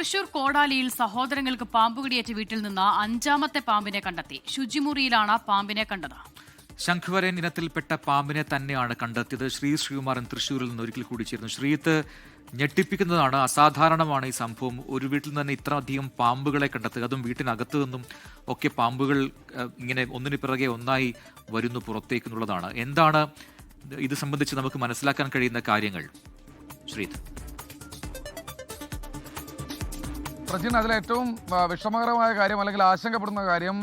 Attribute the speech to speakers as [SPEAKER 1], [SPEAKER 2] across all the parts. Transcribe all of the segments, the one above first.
[SPEAKER 1] തൃശൂർ കോടാലിയിൽ സഹോദരങ്ങൾക്ക് പാമ്പുകടിയേറ്റ വീട്ടിൽ നിന്ന് അഞ്ചാമത്തെ പാമ്പിനെ കണ്ടെത്തി. ശുചിമുറിയിലാണ് പാമ്പിനെ കണ്ടത്.
[SPEAKER 2] ശംഖുവരൻ ഇനത്തിൽപ്പെട്ട പാമ്പിനെ തന്നെയാണ് കണ്ടെത്തിയത്. ശ്രീകുമാരൻ തൃശ്ശൂരിൽ നിന്ന് ഒരിക്കൽ കൂടി ചേരുന്നു. ശ്രീത്ത്, ഞെട്ടിപ്പിക്കുന്നതാണ്, അസാധാരണമാണ് ഈ സംഭവം. ഒരു വീട്ടിൽ നിന്ന് തന്നെ ഇത്ര അധികം പാമ്പുകളെ കണ്ടെത്തുക, അതും വീട്ടിനകത്തു നിന്നും ഒക്കെ പാമ്പുകൾ ഇങ്ങനെ ഒന്നിനു പിറകെ ഒന്നായി വരുന്നു പുറത്തേക്കെന്നുള്ളതാണ്. എന്താണ് ഇത് സംബന്ധിച്ച് നമുക്ക് മനസ്സിലാക്കാൻ കഴിയുന്ന കാര്യങ്ങൾ? ശ്രീത്ത്.
[SPEAKER 3] പ്രജിൻ, അതിലേറ്റവും വിഷമകരമായ കാര്യം അല്ലെങ്കിൽ ആശങ്കപ്പെടുന്ന കാര്യം,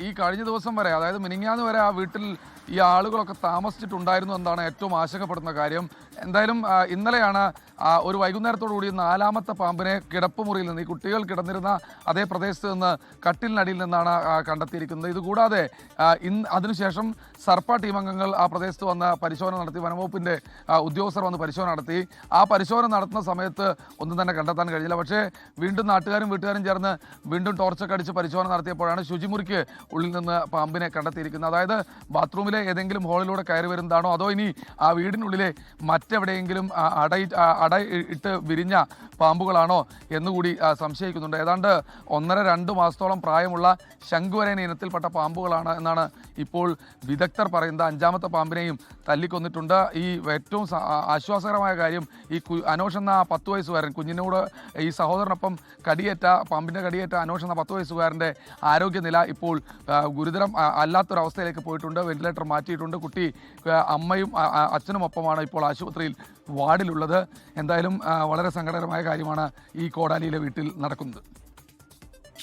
[SPEAKER 3] ഈ കഴിഞ്ഞ ദിവസം വരെ, അതായത് മിനിങ്ങാന്ന് വരെ ആ വീട്ടിൽ ഈ ആളുകളൊക്കെ താമസിച്ചിട്ടുണ്ടായിരുന്നു എന്നാണ് ഏറ്റവും ആശങ്കപ്പെടുന്ന കാര്യം. എന്തായാലും ഇന്നലെയാണ് ഒരു വൈകുന്നേരത്തോടുകൂടി നാലാമത്തെ പാമ്പിനെ കിടപ്പുമുറിയിൽ നിന്ന്, ഈ കുട്ടികൾ കിടന്നിരുന്ന അതേ പ്രദേശത്ത് നിന്ന് കട്ടിലിനടിയിൽ നിന്നാണ് കണ്ടെത്തിയിരിക്കുന്നത്. ഇതുകൂടാതെ അതിനുശേഷം സർപ്പ ടീം അംഗങ്ങൾ ആ പ്രദേശത്ത് വന്ന് പരിശോധന നടത്തി. വനംവകുപ്പിൻ്റെ ഉദ്യോഗസ്ഥർ വന്ന് പരിശോധന നടത്തി. ആ പരിശോധന നടത്തുന്ന സമയത്ത് ഒന്നും തന്നെ കണ്ടെത്താൻ കഴിഞ്ഞില്ല. പക്ഷേ വീണ്ടും നാട്ടുകാരും വീട്ടുകാരും ചേർന്ന് വീണ്ടും ടോർച്ചൊക്കെ അടിച്ച് പരിശോധന നടത്തിയപ്പോഴാണ് ശുചിമുറിക്ക് ഉള്ളിൽ നിന്ന് പാമ്പിനെ കണ്ടെത്തിയിരിക്കുന്നത്. അതായത് ബാത്റൂമിലെ ഏതെങ്കിലും ഹോളിലൂടെ കയറി വരുന്നതാണോ, അതോ ഇനി ആ വീടിനുള്ളിലെ മറ്റെവിടെയെങ്കിലും അട ഇട്ട് വിരിഞ്ഞ പാമ്പുകളാണോ എന്നുകൂടി സംശയിക്കുന്നുണ്ട്. ഏതാണ്ട് 1.5-2 മാസത്തോളം പ്രായമുള്ള ശംഖുവരൻ ഇനത്തിൽപ്പെട്ട പാമ്പുകളാണ് എന്നാണ് ഇപ്പോൾ വിദഗ്ധർ പറയുന്നത്. അഞ്ചാമത്തെ പാമ്പിനെയും തല്ലിക്കൊന്നിട്ടുണ്ട്. ഈ ഏറ്റവും ആശ്വാസകരമായ കാര്യം, ഈ അനോഷ് എന്ന 10 വയസ്സുകാരൻ, കുഞ്ഞിനോട് ഈ സഹോദരനൊപ്പം പാമ്പിൻ്റെ കടിയേറ്റ അനോഷ് എന്ന 10 വയസ്സുകാരൻ്റെ ആരോഗ്യനില ഇപ്പോൾ ഗുരുതരം അല്ലാത്തൊരവസ്ഥയിലേക്ക് പോയിട്ടുണ്ട്. വെന്റിലേറ്റർ മാറ്റിയിട്ടുണ്ട്. കുട്ടി അമ്മയും അച്ഛനും ഒപ്പമാണ് ഇപ്പോൾ ആശുപത്രിയിൽ വാർഡിലുള്ളത്. എന്തായാലും വളരെ സങ്കടകരമായ കാര്യമാണ് ഈ കോടാലിയിലെ വീട്ടിൽ നടക്കുന്നത്.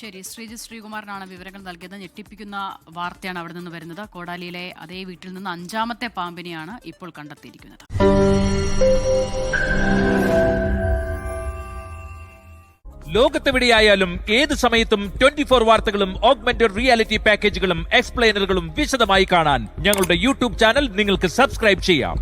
[SPEAKER 1] ശരി, ശ്രീകുമാരനാണ് വിവരങ്ങൾ നൽകിയത്. ഞെട്ടിപ്പിക്കുന്ന വാർത്തയാണ് അവിടെ നിന്ന് വരുന്നത്. കോടാലിയിലെ അതേ വീട്ടിൽ നിന്ന് അഞ്ചാമത്തെ പാമ്പിനെയാണ് ഇപ്പോൾ കണ്ടെത്തിയിരിക്കുന്നത്.
[SPEAKER 4] ലോകത്തെവിടെയായാലും ഏത് സമയത്തും 24 വാർത്തകളും ഓഗ്മെന്റഡ് റിയാലിറ്റി പാക്കേജുകളും എക്സ്പ്ലെയിനറുകളും വിശദമായി കാണാൻ ഞങ്ങളുടെ യൂട്യൂബ് ചാനൽ നിങ്ങൾക്ക് സബ്സ്ക്രൈബ് ചെയ്യാം.